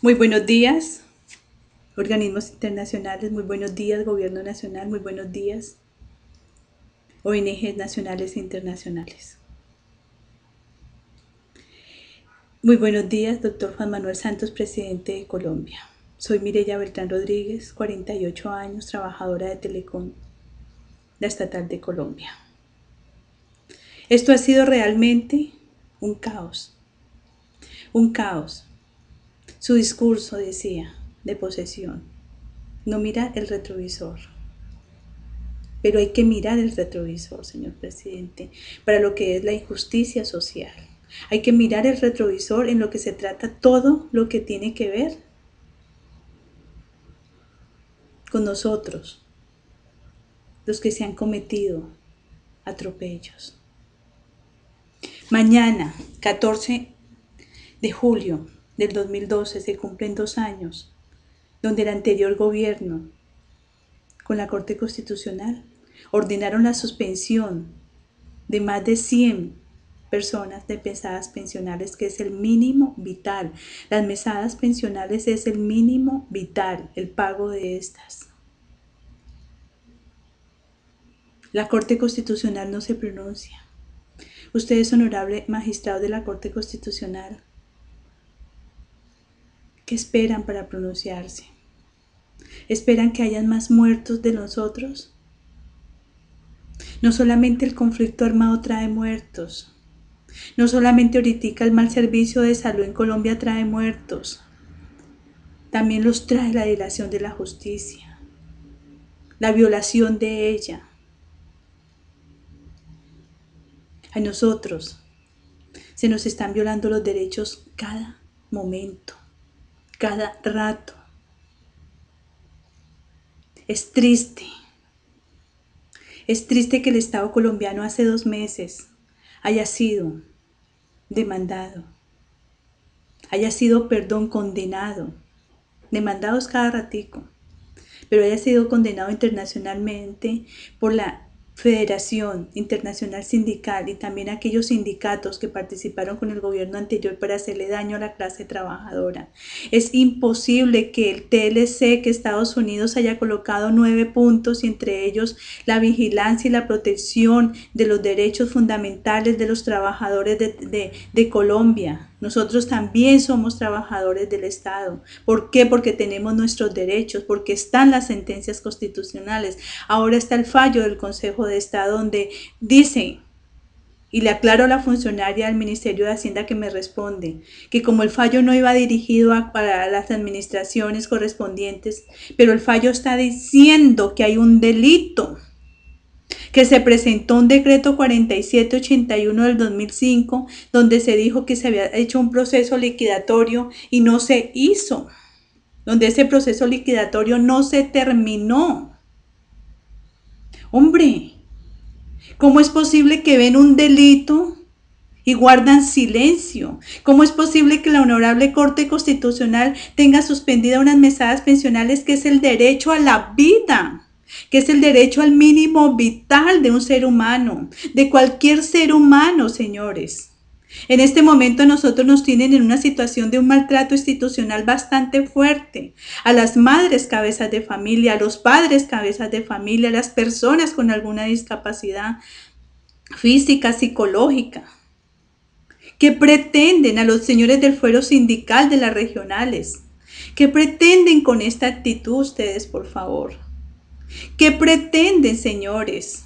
Muy buenos días, organismos internacionales, muy buenos días, gobierno nacional, muy buenos días, ONGs nacionales e internacionales. Muy buenos días, doctor Juan Manuel Santos, presidente de Colombia. Soy Mireya Beltrán Rodríguez, 48 años, trabajadora de Telecom, la estatal de Colombia. Esto ha sido realmente un caos. Un caos. Su discurso decía, de posesión, no mirar el retrovisor. Pero hay que mirar el retrovisor, señor presidente, para lo que es la injusticia social. Hay que mirar el retrovisor en lo que se trata todo lo que tiene que ver con nosotros, los que se han cometido atropellos. Mañana, 14 de julio del 2012, se cumplen 2 años, donde el anterior gobierno, con la Corte Constitucional, ordenaron la suspensión de más de 100 personas de mesadas pensionales, que es el mínimo vital. Las mesadas pensionales es el mínimo vital, el pago de estas. La Corte Constitucional no se pronuncia. Usted es honorable magistrado de la Corte Constitucional. ¿Qué esperan para pronunciarse? ¿Esperan que hayan más muertos de nosotros? No solamente el conflicto armado trae muertos. No solamente ahorita el mal servicio de salud en Colombia trae muertos. También los trae la dilación de la justicia, la violación de ella. A nosotros se nos están violando los derechos cada momento, cada rato. Es triste que el Estado colombiano hace 2 meses haya sido demandado, haya sido, condenado, demandados cada ratico, pero haya sido condenado internacionalmente por la Federación Internacional Sindical y también aquellos sindicatos que participaron con el gobierno anterior para hacerle daño a la clase trabajadora. Es imposible que el TLC, que Estados Unidos haya colocado 9 puntos, y entre ellos la vigilancia y la protección de los derechos fundamentales de los trabajadores de Colombia. Nosotros también somos trabajadores del Estado. ¿Por qué? Porque tenemos nuestros derechos, porque están las sentencias constitucionales. Ahora está el fallo del Consejo de Estado donde dice, y le aclaro a la funcionaria del Ministerio de Hacienda que me responde, que como el fallo no iba dirigido para las administraciones correspondientes, pero el fallo está diciendo que hay un delito, que se presentó un decreto 4781 del 2005, donde se dijo que se había hecho un proceso liquidatorio y no se hizo, donde ese proceso liquidatorio no se terminó. Hombre, ¿cómo es posible que ven un delito y guardan silencio? ¿Cómo es posible que la Honorable Corte Constitucional tenga suspendida unas mesadas pensionales, que es el derecho a la vida, que es el derecho al mínimo vital de un ser humano, de cualquier ser humano, señores? En este momento nosotros nos tienen en una situación de un maltrato institucional bastante fuerte. A las madres cabezas de familia, a los padres cabezas de familia, a las personas con alguna discapacidad física, psicológica. ¿Qué pretenden a los señores del fuero sindical de las regionales? ¿Qué pretenden con esta actitud ustedes, por favor? ¿Qué pretenden, señores?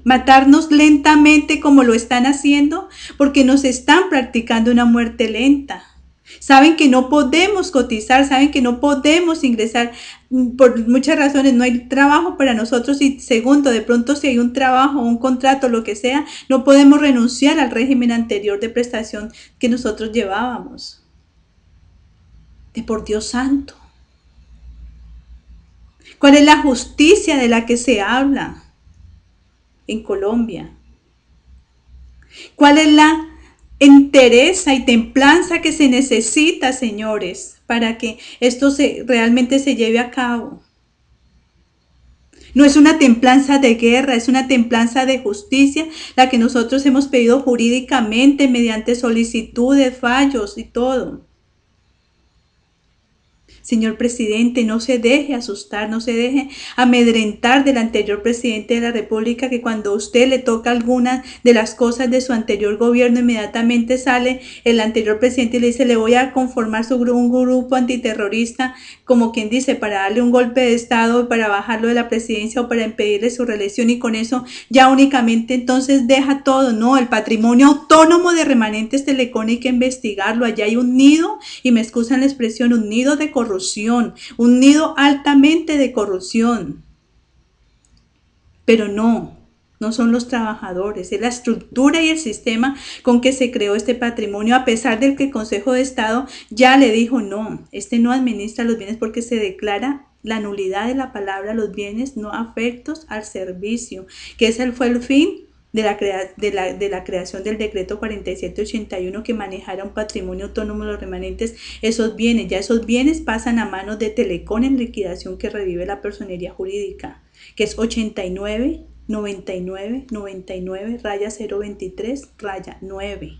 ¿Matarnos lentamente como lo están haciendo? Porque nos están practicando una muerte lenta. Saben que no podemos cotizar, saben que no podemos ingresar por muchas razones. No hay trabajo para nosotros, y segundo, de pronto si hay un trabajo, un contrato, lo que sea, no podemos renunciar al régimen anterior de prestación que nosotros llevábamos. De por Dios santo. ¿Cuál es la justicia de la que se habla en Colombia? ¿Cuál es la entereza y templanza que se necesita, señores, para que esto realmente se lleve a cabo? No es una templanza de guerra, es una templanza de justicia la que nosotros hemos pedido jurídicamente mediante solicitudes, fallos y todo. Señor presidente, no se deje asustar, no se deje amedrentar del anterior presidente de la República, que cuando a usted le toca alguna de las cosas de su anterior gobierno, inmediatamente sale el anterior presidente y le dice, le voy a conformar un grupo antiterrorista, como quien dice, para darle un golpe de Estado, para bajarlo de la presidencia o para impedirle su reelección, y con eso ya únicamente entonces deja todo. No, el patrimonio autónomo de Remanentes Telecom hay que investigarlo. Allá hay un nido, y me excusan la expresión, un nido de corrupción, un nido altamente de corrupción. Pero no son los trabajadores, es la estructura y el sistema con que se creó este patrimonio, a pesar de que el Consejo de Estado ya le dijo no, no administra los bienes, porque se declara la nulidad de la palabra los bienes no afectos al servicio, que ese fue el fin de la creación del decreto 4781, que manejara un patrimonio autónomo de los remanentes. Esos bienes pasan a manos de Telecom en liquidación, que revive la personería jurídica, que es 89 99 99 raya 023 raya 9,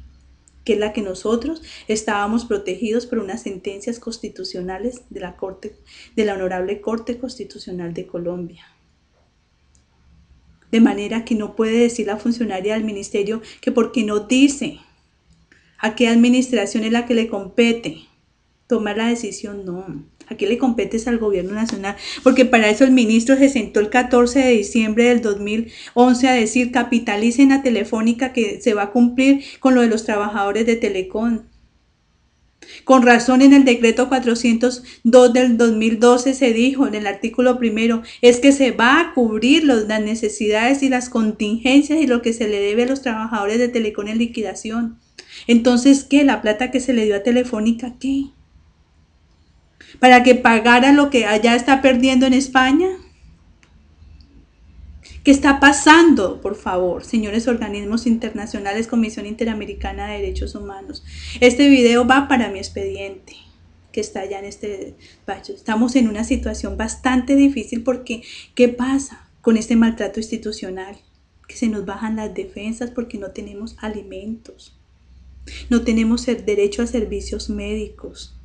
que es la que nosotros estábamos protegidos por unas sentencias constitucionales de la Honorable Corte Constitucional de Colombia. De manera que no puede decir la funcionaria del ministerio que porque no dice a qué administración es la que le compete tomar la decisión, no. Aquí le compete es al gobierno nacional, porque para eso el ministro se sentó el 14 de diciembre del 2011 a decir, capitalicen a Telefónica, que se va a cumplir con lo de los trabajadores de Telecom. Con razón, en el decreto 402 del 2012 se dijo en el artículo primero, es que se va a cubrir las necesidades y las contingencias y lo que se le debe a los trabajadores de Telecom en liquidación. Entonces, ¿qué? ¿La plata que se le dio a Telefónica, qué? ¿Para que pagara lo que allá está perdiendo en España? ¿Qué está pasando? Por favor, señores organismos internacionales, Comisión Interamericana de Derechos Humanos. Este video va para mi expediente, que está allá en este despacho. Estamos en una situación bastante difícil porque, ¿qué pasa con este maltrato institucional? Que se nos bajan las defensas porque no tenemos alimentos, no tenemos el derecho a servicios médicos,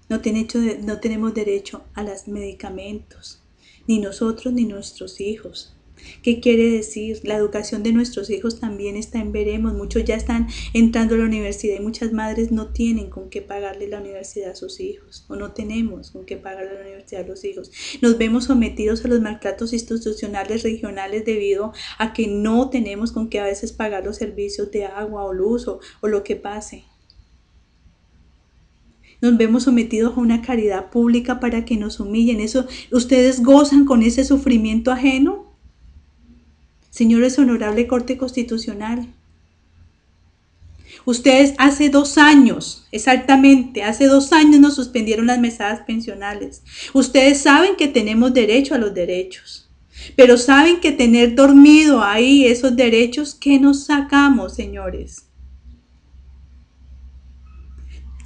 no tenemos derecho a los medicamentos, ni nosotros ni nuestros hijos. ¿Qué quiere decir? La educación de nuestros hijos también está en veremos. Muchos ya están entrando a la universidad y muchas madres no tienen con qué pagarle la universidad a sus hijos, o no tenemos con qué pagarle la universidad a los hijos. Nos vemos sometidos a los maltratos institucionales regionales debido a que no tenemos con qué a veces pagar los servicios de agua o luz o lo que pase. Nos vemos sometidos a una caridad pública para que nos humillen. ¿Eso ustedes gozan con ese sufrimiento ajeno? Señores, Honorable Corte Constitucional, ustedes hace 2 años, exactamente, hace 2 años nos suspendieron las mesadas pensionales. Ustedes saben que tenemos derecho a los derechos, pero saben que tener dormido ahí esos derechos, ¿qué nos sacamos, señores?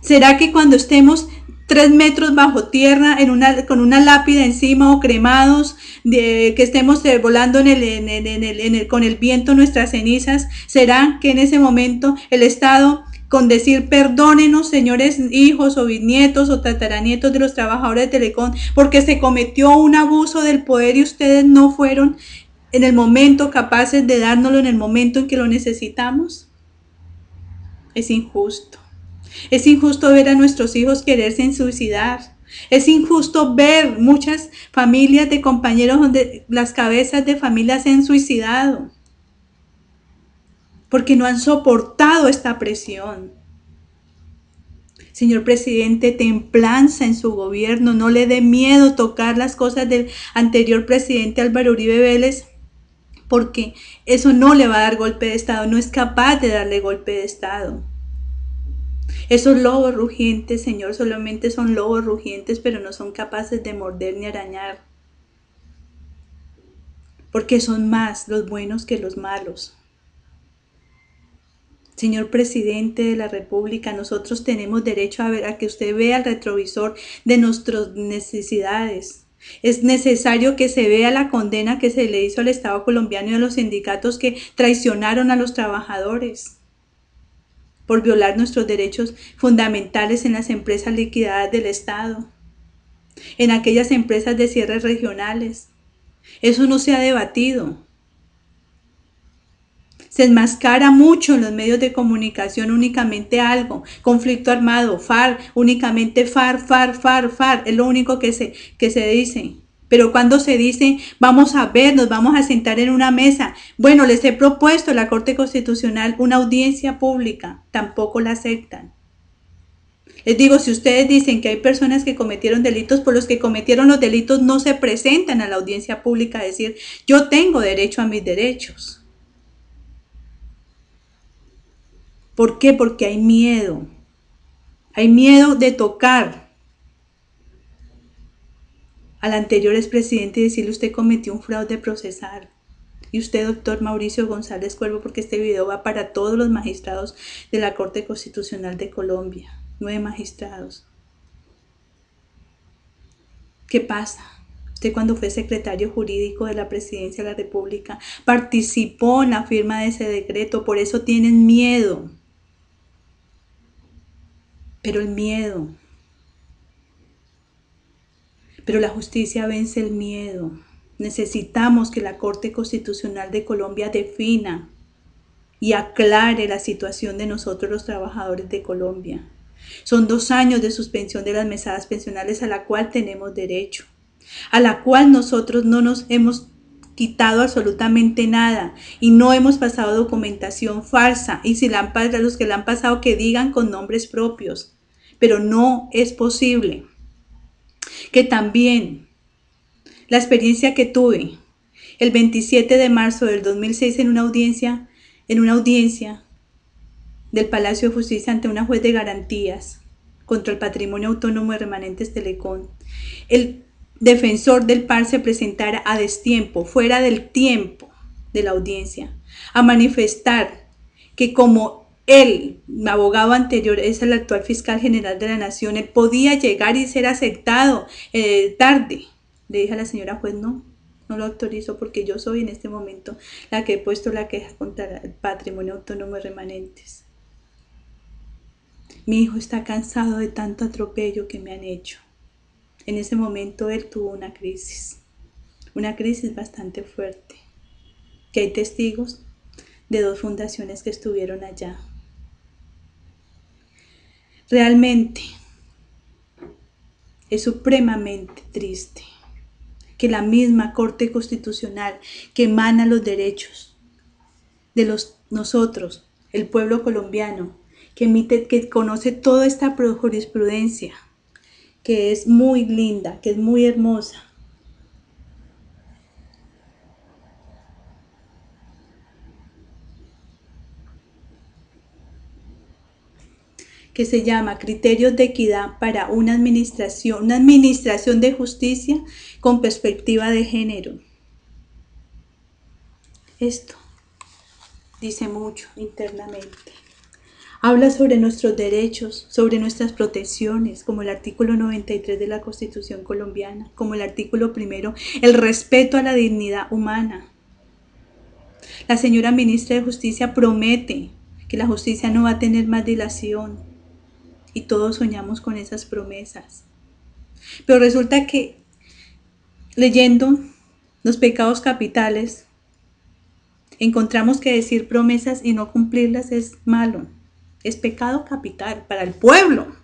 ¿Será que cuando estemos 3 metros bajo tierra con una lápida encima o cremados, que estemos volando con el viento nuestras cenizas, será que en ese momento el Estado, con decir perdónenos, señores hijos o bisnietos o tataranietos de los trabajadores de Telecom, porque se cometió un abuso del poder y ustedes no fueron en el momento capaces de dárnoslo en el momento en que lo necesitamos? Es injusto. Es injusto ver a nuestros hijos quererse suicidar. Es injusto ver muchas familias de compañeros donde las cabezas de familia se han suicidado porque no han soportado esta presión. Señor presidente, templanza en su gobierno. No le dé miedo tocar las cosas del anterior presidente Álvaro Uribe Vélez, porque eso no le va a dar golpe de Estado. No es capaz de darle golpe de Estado. Esos lobos rugientes, Señor, solamente son lobos rugientes, pero no son capaces de morder ni arañar, porque son más los buenos que los malos. Señor presidente de la República, nosotros tenemos derecho a que usted vea el retrovisor de nuestras necesidades. Es necesario que se vea la condena que se le hizo al Estado colombiano y a los sindicatos que traicionaron a los trabajadores. por violar nuestros derechos fundamentales en las empresas liquidadas del Estado, en aquellas empresas de cierres regionales. Eso no se ha debatido. Se enmascara mucho en los medios de comunicación únicamente algo, conflicto armado, FARC, únicamente FARC, es lo único que se dice. Pero cuando se dice, vamos a ver, nos vamos a sentar en una mesa. Bueno, les he propuesto a la Corte Constitucional una audiencia pública, tampoco la aceptan. Les digo, si ustedes dicen que hay personas que cometieron delitos, por los que cometieron los delitos no se presentan a la audiencia pública a decir, yo tengo derecho a mis derechos. ¿Por qué? Porque hay miedo. Hay miedo de tocar al anterior expresidente y decirle, usted cometió un fraude procesal. Y usted, doctor Mauricio González Cuervo, porque este video va para todos los magistrados de la Corte Constitucional de Colombia. 9 magistrados. ¿Qué pasa? Usted, cuando fue secretario jurídico de la Presidencia de la República, participó en la firma de ese decreto, por eso tienen miedo. Pero el miedo. Pero la justicia vence el miedo. Necesitamos que la Corte Constitucional de Colombia defina y aclare la situación de nosotros los trabajadores de Colombia. Son 2 años de suspensión de las mesadas pensionales a la cual tenemos derecho, a la cual nosotros no nos hemos quitado absolutamente nada y no hemos pasado documentación falsa. Y si los que la han pasado, que digan con nombres propios. Pero no es posible que también la experiencia que tuve el 27 de marzo del 2006 en una audiencia del Palacio de Justicia ante una juez de garantías contra el patrimonio autónomo de Remanentes Telecom, el defensor del PAR se presentara a destiempo, fuera del tiempo de la audiencia, a manifestar que como el abogado anterior es el actual fiscal general de la Nación, él podía llegar y ser aceptado tarde. Le dije a la señora juez, no lo autorizo, porque yo soy en este momento la que he puesto la queja contra el patrimonio autónomo de Remanentes. Mi hijo está cansado de tanto atropello que me han hecho. En ese momento él tuvo una crisis bastante fuerte, que hay testigos de 2 fundaciones que estuvieron allá. Realmente es supremamente triste que la misma Corte Constitucional, que emana los derechos de nosotros, el pueblo colombiano, que conoce toda esta jurisprudencia, que es muy linda, que es muy hermosa, que se llama Criterios de Equidad para una administración de justicia con perspectiva de género. Esto dice mucho internamente. Habla sobre nuestros derechos, sobre nuestras protecciones, como el artículo 93 de la Constitución colombiana, como el artículo 1, el respeto a la dignidad humana. La señora ministra de Justicia promete que la justicia no va a tener más dilación, y todos soñamos con esas promesas. Pero resulta que leyendo los pecados capitales, encontramos que decir promesas y no cumplirlas es malo. Es pecado capital para el pueblo.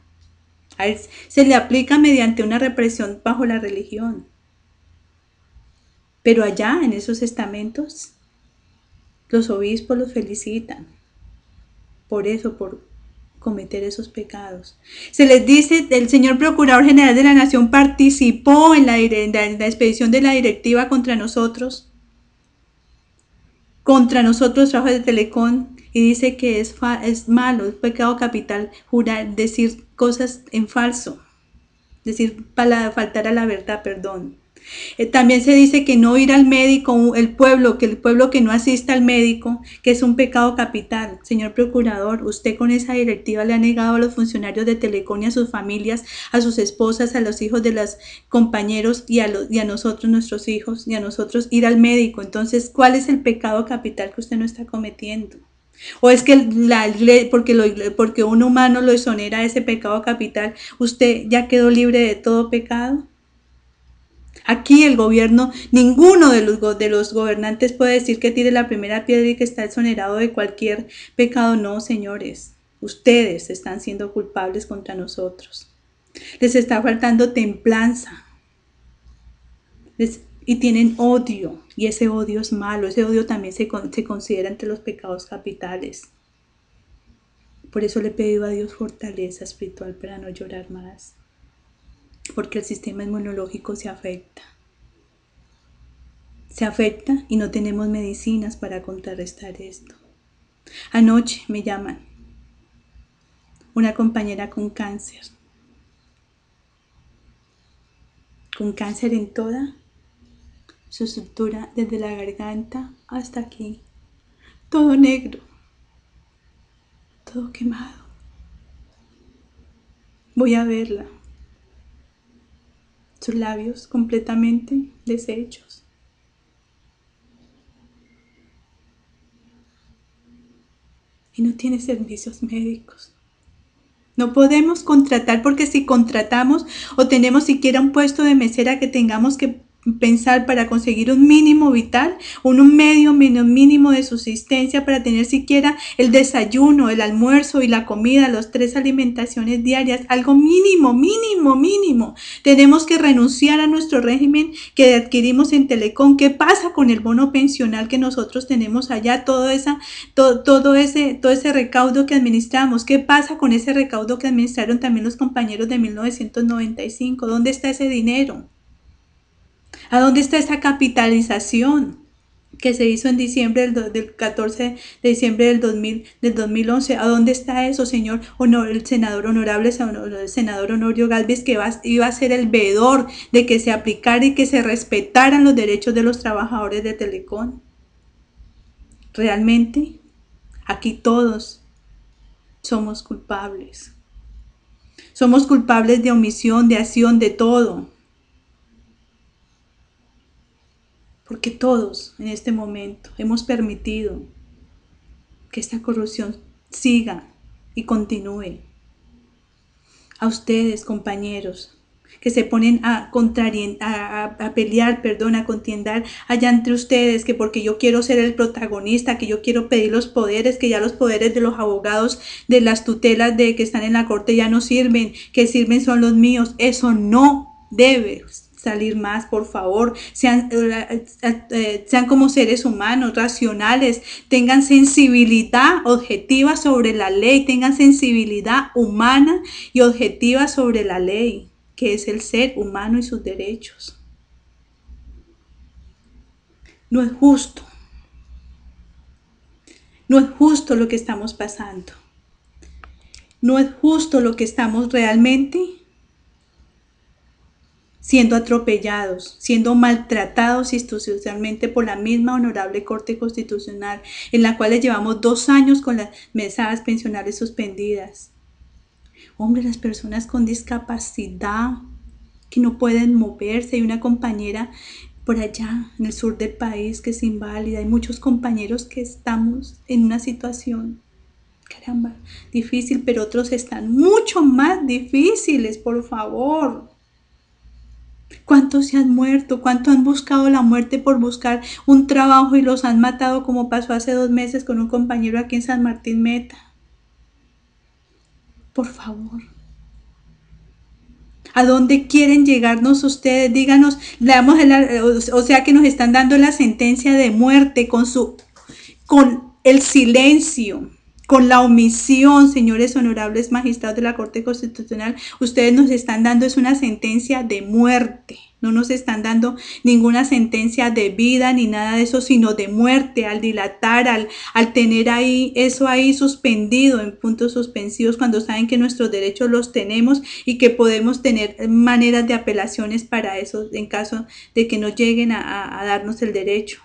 A él se le aplica mediante una represión bajo la religión. Pero allá, en esos estamentos, los obispos los felicitan por eso, por cometer esos pecados. Se les dice, el señor Procurador General de la Nación participó en la expedición de la directiva contra nosotros, trabajos de Telecom, y dice que es malo, es pecado capital jurar, decir cosas en falso, faltar a la verdad, perdón. También se dice que no ir al médico, el pueblo que no asista al médico, que es un pecado capital. Señor Procurador, usted con esa directiva le ha negado a los funcionarios de Telecom y a sus familias, a sus esposas, a los hijos de los compañeros y a nosotros, nuestros hijos, y a nosotros ir al médico. Entonces, ¿cuál es el pecado capital que usted no está cometiendo? ¿O es que la ley, porque un humano lo exonera de ese pecado capital, usted ya quedó libre de todo pecado? Aquí el gobierno, ninguno de los gobernantes puede decir que tire la primera piedra y que está exonerado de cualquier pecado. No, señores, ustedes están siendo culpables contra nosotros. Les está faltando templanza. Y tienen odio, y ese odio es malo. Ese odio también se considera entre los pecados capitales. Por eso le he pedido a Dios fortaleza espiritual para no llorar más, porque el sistema inmunológico se afecta y no tenemos medicinas para contrarrestar esto. Anoche me llaman una compañera con cáncer en toda su estructura, desde la garganta hasta aquí, todo negro, todo quemado. Voy a verla, sus labios completamente deshechos. Y no tiene servicios médicos. No podemos contratar, porque si contratamos o tenemos siquiera un puesto de mesera que tengamos que pensar para conseguir un mínimo vital, un medio mínimo de subsistencia para tener siquiera el desayuno, el almuerzo y la comida, las 3 alimentaciones diarias, algo mínimo. Tenemos que renunciar a nuestro régimen que adquirimos en Telecom. ¿Qué pasa con el bono pensional que nosotros tenemos allá? Todo ese recaudo que administramos. ¿Qué pasa con ese recaudo que administraron también los compañeros de 1995? ¿Dónde está ese dinero? ¿A dónde está esa capitalización que se hizo en diciembre del 14 de diciembre del 2011? ¿A dónde está eso, señor el senador Honorio Gálvez, que iba a ser el veedor de que se aplicara y que se respetaran los derechos de los trabajadores de Telecom? Realmente, aquí todos somos culpables. Somos culpables de omisión, de acción, de todo. Porque todos en este momento hemos permitido que esta corrupción siga y continúe. A ustedes, compañeros, que se ponen a pelear, a contiendar allá entre ustedes, que porque yo quiero ser el protagonista, que yo quiero pedir los poderes, que ya los poderes de los abogados, de las tutelas de que están en la corte ya no sirven, que sirven son los míos. Eso no debe salir más, por favor. Sean como seres humanos, racionales, tengan sensibilidad objetiva sobre la ley, tengan sensibilidad humana y objetiva sobre la ley, que es el ser humano y sus derechos. No es justo. No es justo lo que estamos pasando. No es justo lo que estamos realmente siendo atropellados, siendo maltratados institucionalmente por la misma honorable Corte Constitucional, en la cual llevamos 2 años con las mesadas pensionales suspendidas. Hombre, las personas con discapacidad que no pueden moverse. Hay una compañera por allá en el sur del país que es inválida. Hay muchos compañeros que estamos en una situación, caramba, difícil, pero otros están mucho más difíciles, por favor. ¿Cuántos se han muerto? ¿Cuántos han buscado la muerte por buscar un trabajo y los han matado, como pasó hace 2 meses con un compañero aquí en San Martín Meta? Por favor. ¿A dónde quieren llegarnos ustedes? Díganos, o sea que nos están dando la sentencia de muerte con el silencio, con la omisión, señores honorables magistrados de la Corte Constitucional. Ustedes nos están dando es una sentencia de muerte. No nos están dando ninguna sentencia de vida ni nada de eso, sino de muerte, al dilatar, al tener eso ahí suspendido en puntos suspensivos, cuando saben que nuestros derechos los tenemos y que podemos tener maneras de apelaciones para eso en caso de que no lleguen a darnos el derecho.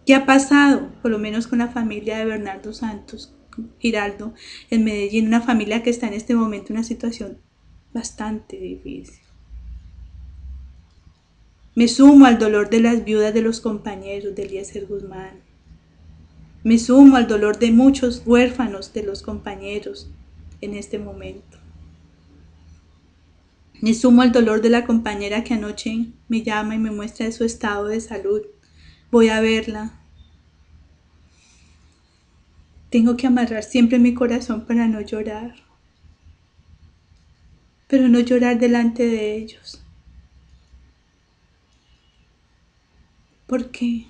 ¿Qué ha pasado? Por lo menos con la familia de Bernardo Santos Giraldo en Medellín, una familia que está en este momento en una situación bastante difícil. Me sumo al dolor de las viudas de los compañeros de Eliezer Guzmán. Me sumo al dolor de muchos huérfanos de los compañeros en este momento. Me sumo al dolor de la compañera que anoche me llama y me muestra su estado de salud. Voy a verla. Tengo que amarrar siempre mi corazón para no llorar. Pero no llorar delante de ellos. ¿Por qué?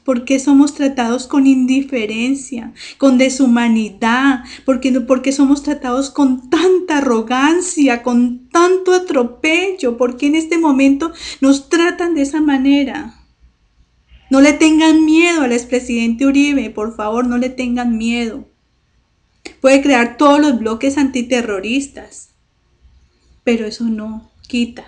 ¿Por qué somos tratados con indiferencia, con deshumanidad? ¿Por qué somos tratados con tanta arrogancia, con tanto atropello? ¿Por qué en este momento nos tratan de esa manera? No le tengan miedo al expresidente Uribe, por favor, no le tengan miedo. Puede crear todos los bloques antiterroristas, pero eso no quita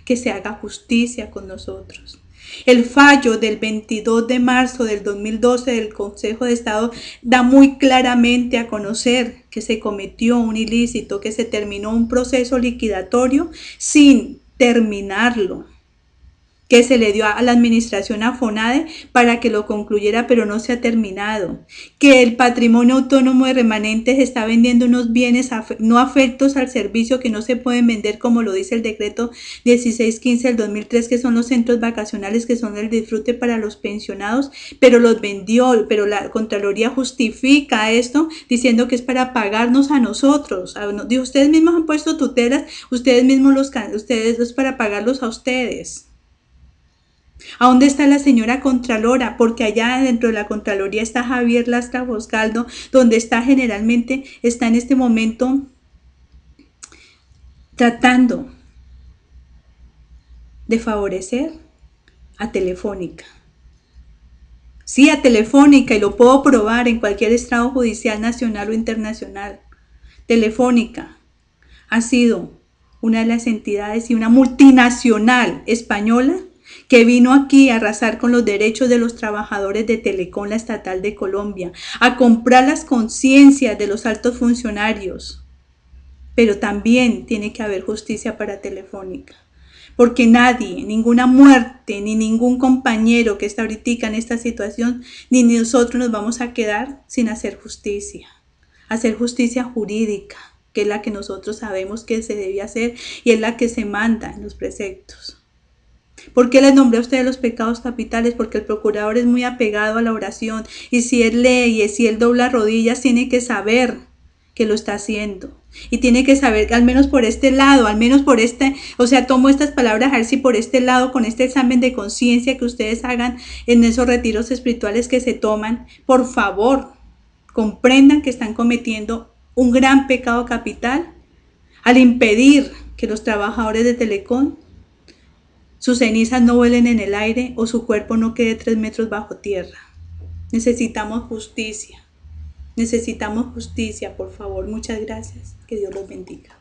que se haga justicia con nosotros. El fallo del 22 de marzo del 2012 del Consejo de Estado da muy claramente a conocer que se cometió un ilícito, que se terminó un proceso liquidatorio sin terminarlo, que se le dio a la administración a FONADE para que lo concluyera, pero no se ha terminado, que el patrimonio autónomo de remanentes está vendiendo unos bienes no afectos al servicio que no se pueden vender, como lo dice el decreto 1615 del 2003, que son los centros vacacionales, que son el disfrute para los pensionados, pero los vendió, pero la Contraloría justifica esto diciendo que es para pagarnos a nosotros. Ustedes mismos han puesto tutelas, ustedes es para pagarlos a ustedes. ¿A dónde está la señora Contralora? Porque allá dentro de la Contraloría está Javier Lastra Foscaldo, donde está en este momento tratando de favorecer a Telefónica. Sí, a Telefónica, y lo puedo probar en cualquier estrado judicial nacional o internacional. Telefónica ha sido una de las entidades y una multinacional española que vino aquí a arrasar con los derechos de los trabajadores de Telecom, la estatal de Colombia, a comprar las conciencias de los altos funcionarios. Pero también tiene que haber justicia para Telefónica, porque nadie, ninguna muerte, ni ningún compañero que está ahorita en esta situación, ni nosotros nos vamos a quedar sin hacer justicia jurídica, que es la que nosotros sabemos que se debe hacer y es la que se manda en los preceptos. ¿Por qué les nombré a ustedes los pecados capitales? Porque el procurador es muy apegado a la oración, y si él lee y si él dobla rodillas, tiene que saber que lo está haciendo, y tiene que saber que al menos por este lado, tomo estas palabras a ver si por este lado, con este examen de conciencia que ustedes hagan en esos retiros espirituales que se toman, por favor, comprendan que están cometiendo un gran pecado capital al impedir que los trabajadores de Telecom, sus cenizas no vuelen en el aire o su cuerpo no quede 3 metros bajo tierra. Necesitamos justicia, por favor. Muchas gracias. Que Dios los bendiga.